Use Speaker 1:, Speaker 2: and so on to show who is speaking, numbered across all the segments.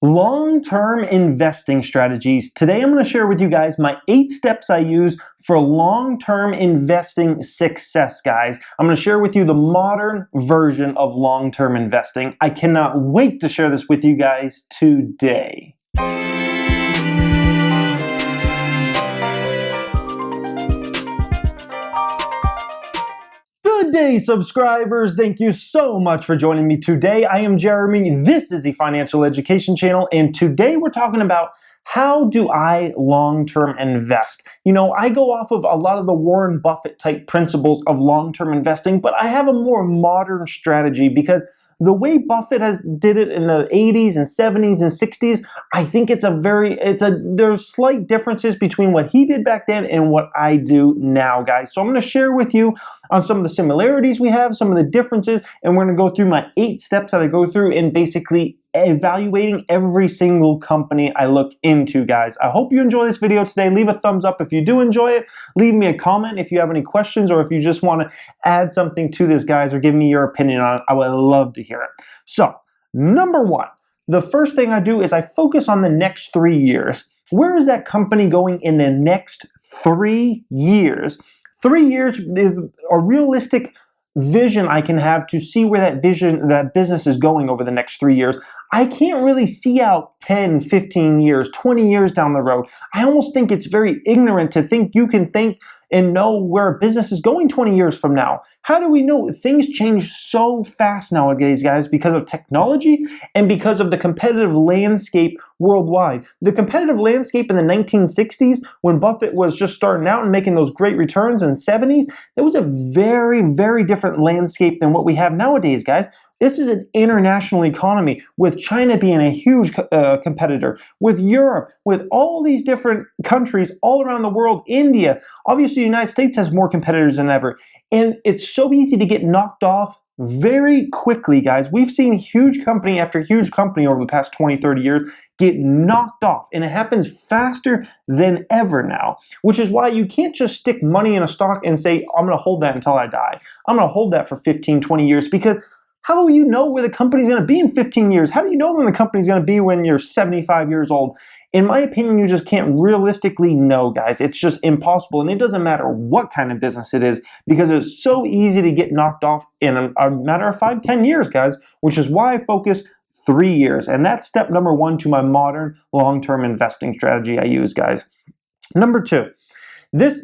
Speaker 1: Long-term investing strategies. Today I'm going to share with you guys my 8 steps I use for long-term investing success, guys. I'm going to share with you the modern version of long-term investing. I cannot wait to share this with you guys today. Good day, subscribers. Thank you so much for joining me today. I am Jeremy. This is the Financial Education Channel, and today we're talking about how do I long-term invest? You know, I go off of a lot of the Warren Buffett type principles of long-term investing, but I have a more modern strategy because the way Buffett did it in the 80s and 70s and 60s, I think there's slight differences between what he did back then and what I do now, guys. So I'm going to share with you on some of the similarities we have, some of the differences, and we're going to go through my 8 steps that I go through in basically evaluating every single company I look into, guys. I hope you enjoy this video today. Leave a thumbs up if you do enjoy it. Leave me a comment if you have any questions or if you just want to add something to this, guys, or give me your opinion on it. I would love to hear it. So, number 1, the first thing I do is I focus on the next 3 years. Where is that company going in the next 3 years? 3 years is a realistic vision I can have to see where that business is going over the next 3 years. I can't really see out 10, 15 years, 20 years down the road. I almost think it's very ignorant to think you can think and know where a business is going 20 years from now. How do we know? Things change so fast nowadays, guys, because of technology and because of the competitive landscape worldwide. The competitive landscape in the 1960s, when Buffett was just starting out and making those great returns in the 70s, that was a very, very different landscape than what we have nowadays, guys. This is an international economy with China being a huge competitor, with Europe, with all these different countries all around the world, India. Obviously, the United States has more competitors than ever. And it's so easy to get knocked off very quickly, guys. We've seen huge company after huge company over the past 20, 30 years get knocked off. And it happens faster than ever now, which is why you can't just stick money in a stock and say, I'm going to hold that until I die. I'm going to hold that for 15, 20 years because how do you know where the company's going to be in 15 years? How do you know when the company's going to be when you're 75 years old? In my opinion, you just can't realistically know, guys. It's just impossible. And it doesn't matter what kind of business it is because it's so easy to get knocked off in a matter of 5, 10 years, guys, which is why I focus 3 years. And that's step number 1 to my modern long-term investing strategy I use, guys. Number 2, this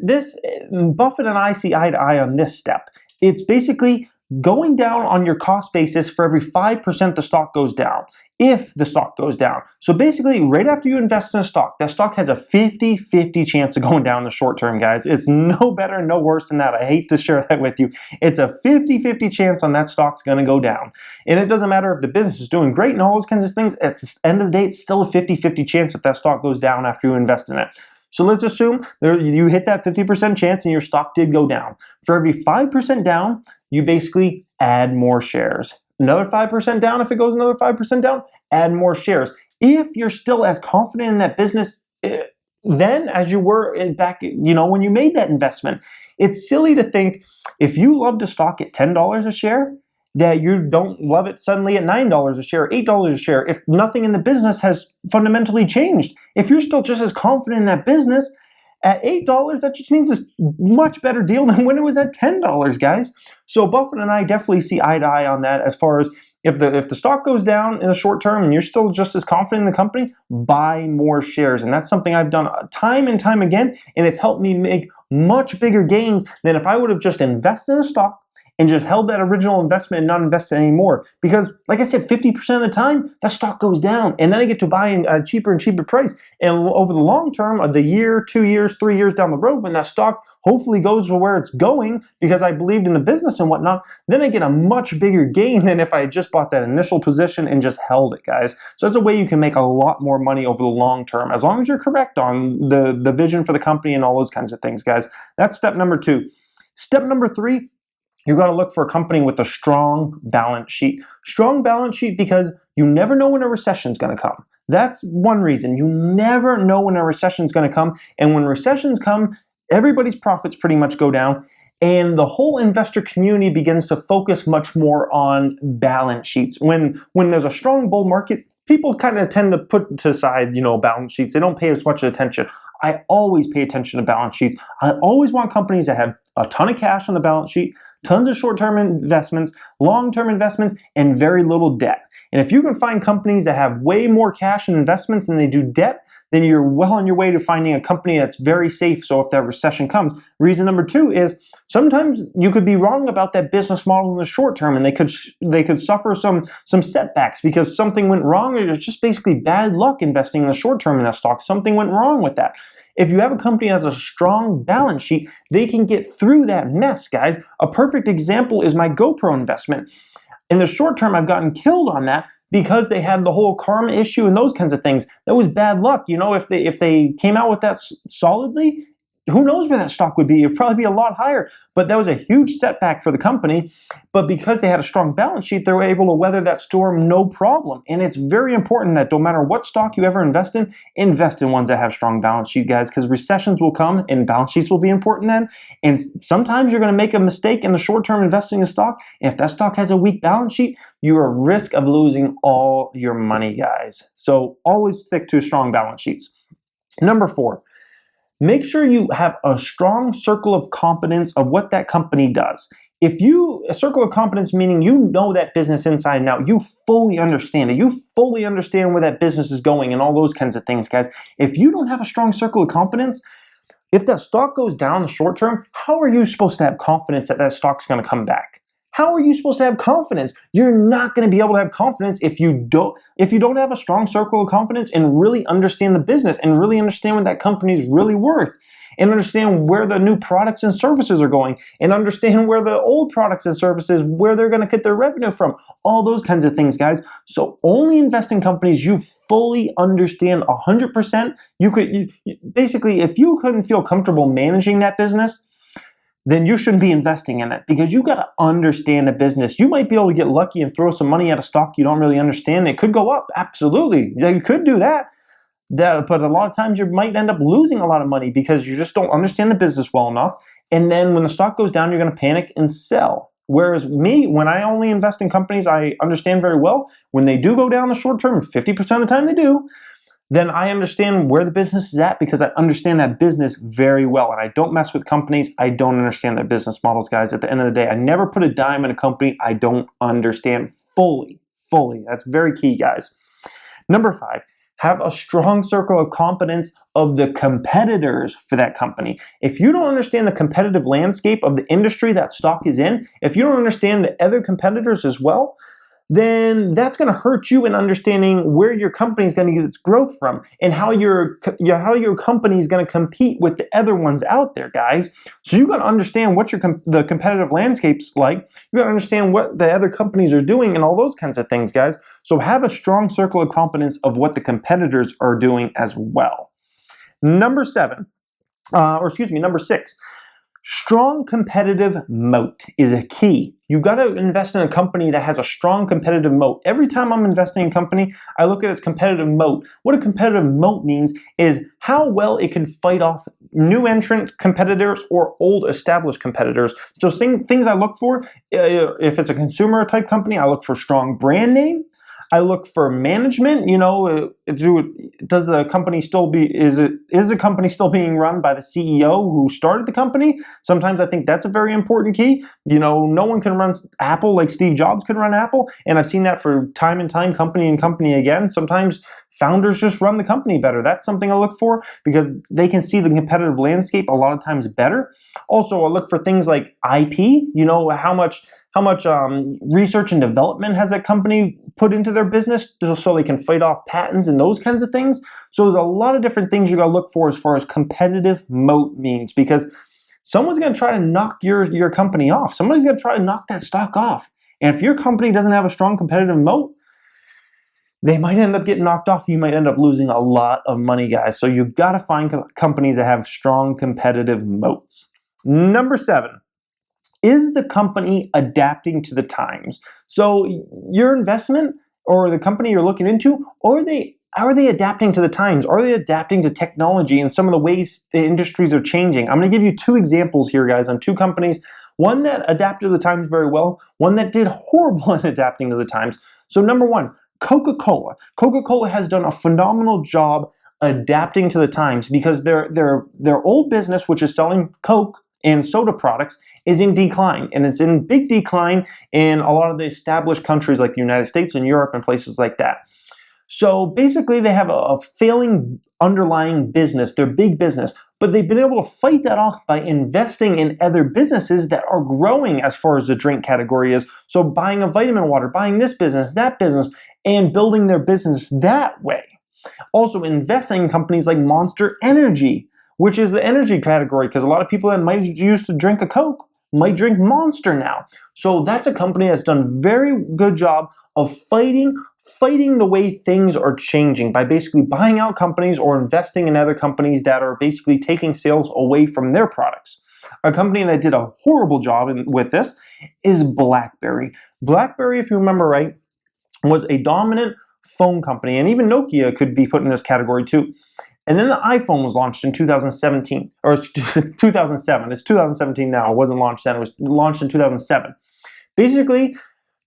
Speaker 1: Buffett and I see eye to eye on this step. It's basically going down on your cost basis for every 5% the stock goes down, if the stock goes down. So basically, right after you invest in a stock, that stock has a 50-50 chance of going down in the short term, guys. It's no better, no worse than that. I hate to share that with you. It's a 50-50 chance on that stock's going to go down. And it doesn't matter if the business is doing great and all those kinds of things. At the end of the day, it's still a 50-50 chance if that stock goes down after you invest in it. So let's assume you hit that 50% chance and your stock did go down. For every 5% down, you basically add more shares. Another 5% down, if it goes another 5% down, add more shares. If you're still as confident in that business then as you were back, when you made that investment, it's silly to think if you loved a stock at $10 a share, that you don't love it suddenly at $9 a share, $8 a share, if nothing in the business has fundamentally changed. If you're still just as confident in that business at $8, that just means it's a much better deal than when it was at $10, guys. So Buffett and I definitely see eye to eye on that as far as if the stock goes down in the short term and you're still just as confident in the company, buy more shares. And that's something I've done time and time again, and it's helped me make much bigger gains than if I would have just invested in a stock and just held that original investment and not invested anymore. Because, like I said, 50% of the time, that stock goes down. And then I get to buy at a cheaper and cheaper price. And over the long term, of the year, 2 years, 3 years down the road, when that stock hopefully goes to where it's going because I believed in the business and whatnot, then I get a much bigger gain than if I just bought that initial position and just held it, guys. So that's a way you can make a lot more money over the long term, as long as you're correct on the vision for the company and all those kinds of things, guys. That's step number 2. Step number 3, you're going to look for a company with a strong balance sheet. Strong balance sheet because you never know when a recession is going to come. That's one reason. You never know when a recession is going to come. And when recessions come, everybody's profits pretty much go down. And the whole investor community begins to focus much more on balance sheets. When there's a strong bull market, people kind of tend to put to aside, balance sheets. They don't pay as much attention. I always pay attention to balance sheets. I always want companies that have a ton of cash on the balance sheet, tons of short-term investments, long-term investments, and very little debt. And if you can find companies that have way more cash and investments than they do debt, then you're well on your way to finding a company that's very safe. So if that recession comes, reason number 2 is sometimes you could be wrong about that business model in the short term, and they could suffer some setbacks because something went wrong, or it's just basically bad luck investing in the short term in that stock. Something went wrong with that. If you have a company that has a strong balance sheet, they can get through that mess, guys. A perfect example is my GoPro investment. In the short term, I've gotten killed on that because they had the whole karma issue and those kinds of things. That was bad luck. If they came out with that solidly, who knows where that stock would be? It'd probably be a lot higher. But that was a huge setback for the company. But because they had a strong balance sheet, they were able to weather that storm no problem. And it's very important that no matter what stock you ever invest in ones that have strong balance sheet, guys, because recessions will come and balance sheets will be important then. And sometimes you're going to make a mistake in the short term investing in a stock. And if that stock has a weak balance sheet, you're at risk of losing all your money, guys. So always stick to strong balance sheets. Number 4. Make sure you have a strong circle of competence of what that company does. A circle of competence meaning you know that business inside and out, you fully understand it, you fully understand where that business is going and all those kinds of things, guys. If you don't have a strong circle of competence, if that stock goes down in the short term, how are you supposed to have confidence that that stock's going to come back? How are you supposed to have confidence? You're not going to be able to have confidence if you don't have a strong circle of confidence and really understand the business and really understand what that company is really worth and understand where the new products and services are going and understand where the old products and services, where they're going to get their revenue from, all those kinds of things, guys. So only invest in companies you fully understand 100%. Basically, if you couldn't feel comfortable managing that business, then you shouldn't be investing in it because you got to understand the business. You might be able to get lucky and throw some money at a stock you don't really understand. It could go up. Absolutely. Yeah, you could do that. But a lot of times you might end up losing a lot of money because you just don't understand the business well enough. And then when the stock goes down, you're going to panic and sell. Whereas me, when I only invest in companies I understand very well, when they do go down the short term, 50% of the time they do, then I understand where the business is at because I understand that business very well. And I don't mess with companies I don't understand their business models, guys. At the end of the day, I never put a dime in a company I don't understand fully. That's very key, guys. Number 5, have a strong circle of competence of the competitors for that company. If you don't understand the competitive landscape of the industry that stock is in, if you don't understand the other competitors as well, then that's going to hurt you in understanding where your company is going to get its growth from and how your company is going to compete with the other ones out there, guys. So you got to understand what the competitive landscape's like. You got to understand what the other companies are doing and all those kinds of things, guys. So have a strong circle of competence of what the competitors are doing as well. Number 6. Strong competitive moat is a key. You got to invest in a company that has a strong competitive moat. Every time I'm investing in a company, I look at its competitive moat. What a competitive moat means is how well it can fight off new entrant competitors or old established competitors. So things I look for, if it's a consumer type company, I look for strong brand name. I look for management. Does the company still is the company still being run by the CEO who started the company? Sometimes I think that's a very important key. No one can run Apple like Steve Jobs could run Apple, and I've seen that for time and time, company and company again. Sometimes founders just run the company better. That's something I look for because they can see the competitive landscape a lot of times better. Also, I look for things like IP. How much research and development has that company put into their business so they can fight off patents and those kinds of things. So there's a lot of different things you got to look for as far as competitive moat means, because someone's going to try to knock your company off. Somebody's going to try to knock that stock off. And if your company doesn't have a strong competitive moat, they might end up getting knocked off. You might end up losing a lot of money, guys. So you've got to find companies that have strong competitive moats. Number 7. Is the company adapting to the times? So your investment or the company you're looking into, are they adapting to the times? Are they adapting to technology and some of the ways the industries are changing? I'm going to give you 2 examples here, guys, on 2 companies. One that adapted to the times very well, one that did horrible in adapting to the times. So number 1, Coca-Cola. Coca-Cola has done a phenomenal job adapting to the times because their old business, which is selling Coke and soda products, is in decline, and it's in big decline in a lot of the established countries like the United States and Europe and places like that. So basically they have a failing underlying business, their big business, but they've been able to fight that off by investing in other businesses that are growing as far as the drink category is. So buying a vitamin water, buying this business, that business, and building their business that way. Also investing in companies like Monster Energy, which is the energy category, because a lot of people that might used to drink a Coke might drink Monster now. So that's a company that's done very good job of fighting the way things are changing by basically buying out companies or investing in other companies that are basically taking sales away from their products. A company that did a horrible job with this is BlackBerry. BlackBerry, if you remember right, was a dominant phone company, and even Nokia could be put in this category too. And then the iPhone was launched in 2017, or 2007. It's 2017 now. It wasn't launched then. It was launched in 2007. Basically,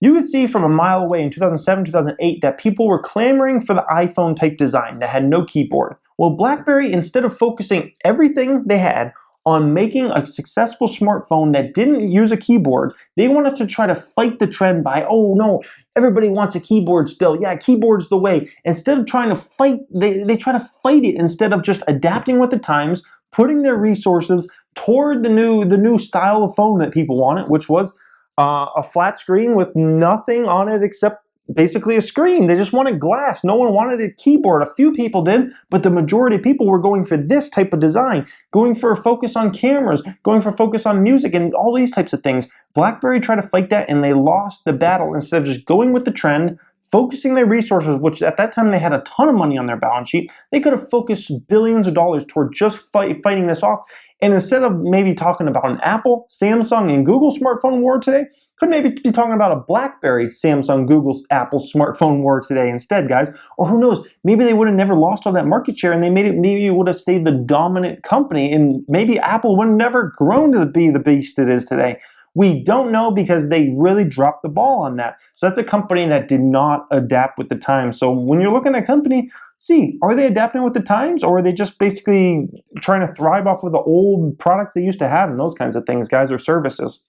Speaker 1: you could see from a mile away in 2007, 2008 that people were clamoring for the iPhone type design that had no keyboard. Well, BlackBerry, instead of focusing everything they had on making a successful smartphone that didn't use a keyboard, they wanted to try to fight the trend by, oh no, everybody wants a keyboard still. Yeah, keyboard's the way. Instead of trying to fight, they try to fight it instead of just adapting with the times, putting their resources toward the new style of phone that people wanted, which was a flat screen with nothing on it except basically a screen. They just wanted glass. No one wanted a keyboard. A few people did, but the majority of people were going for this type of design, going for a focus on cameras, going for a focus on music and all these types of things. BlackBerry tried to fight that and they lost the battle. Instead of just going with the trend, focusing their resources, which at that time they had a ton of money on their balance sheet, they could have focused billions of dollars toward just fighting this off. And instead of maybe talking about an Apple, Samsung, and Google smartphone war today, could maybe be talking about a BlackBerry, Samsung, Google, Apple smartphone war today instead, guys. Or who knows, maybe they would have never lost all that market share and they maybe it would have stayed the dominant company and maybe Apple would have never grown to be the beast it is today. We don't know because they really dropped the ball on that. So that's a company that did not adapt with the times. So when you're looking at a company, see, are they adapting with the times or are they just basically trying to thrive off of the old products they used to have and those kinds of things, guys, or services?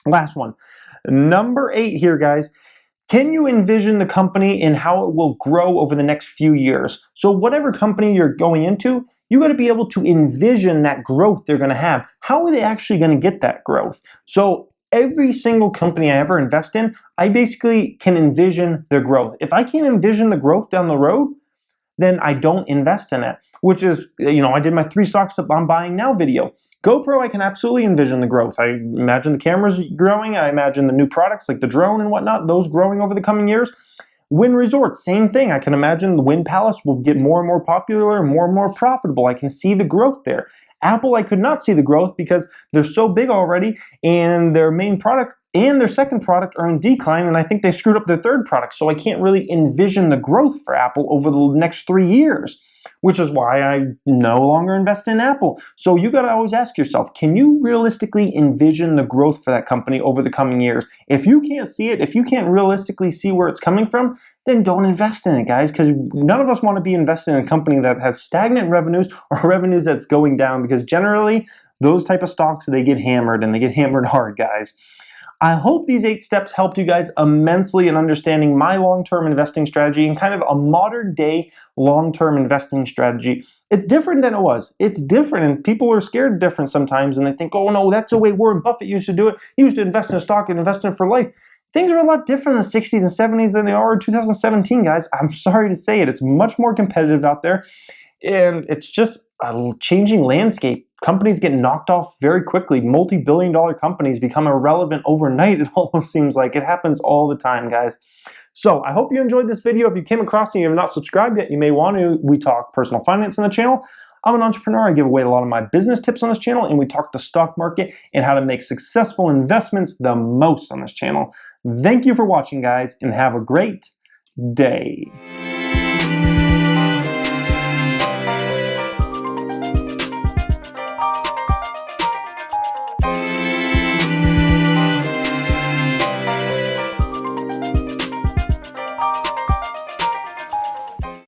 Speaker 1: Last one. Number 8 here, guys. Can you envision the company and how it will grow over the next few years? So whatever company you're going into, you got to be able to envision that growth they're going to have. How are they actually going to get that growth? So every single company I ever invest in, I basically can envision their growth. If I can't envision the growth down the road, then I don't invest in it, which is, I did my 3 stocks I'm buying now video. GoPro, I can absolutely envision the growth. I imagine the cameras growing. I imagine the new products like the drone and whatnot, those growing over the coming years. Wynn Resorts, same thing. I can imagine the Wynn Palace will get more and more popular and more profitable. I can see the growth there. Apple, I could not see the growth because they're so big already and their main product and their second product are in decline, and I think they screwed up their third product, so I can't really envision the growth for Apple over the next 3 years, which is why I no longer invest in Apple. So you got to always ask yourself, can you realistically envision the growth for that company over the coming years? If you can't see it, if you can't realistically see where it's coming from, then don't invest in it, guys, because none of us want to be invested in a company that has stagnant revenues or revenues that's going down, because generally those type of stocks, they get hammered and they get hammered hard, guys. I hope these 8 steps helped you guys immensely in understanding my long-term investing strategy and kind of a modern day long-term investing strategy. It's different than it was. It's different, and people are scared of different sometimes, and they think, oh no, that's the way Warren Buffett used to do it. He used to invest in a stock and invest in it for life. Things are a lot different in the 60s and 70s than they are in 2017, guys. I'm sorry to say it. It's much more competitive out there, and it's just a changing landscape. Companies get knocked off very quickly. Multi-billion-dollar companies become irrelevant overnight. It almost seems like it happens all the time, guys. So I hope you enjoyed this video. If you came across it and you have not subscribed yet, you may want to. We talk personal finance on the channel. I'm an entrepreneur. I give away a lot of my business tips on this channel, and we talk the stock market and how to make successful investments the most on this channel. Thank you for watching, guys, and have a great day.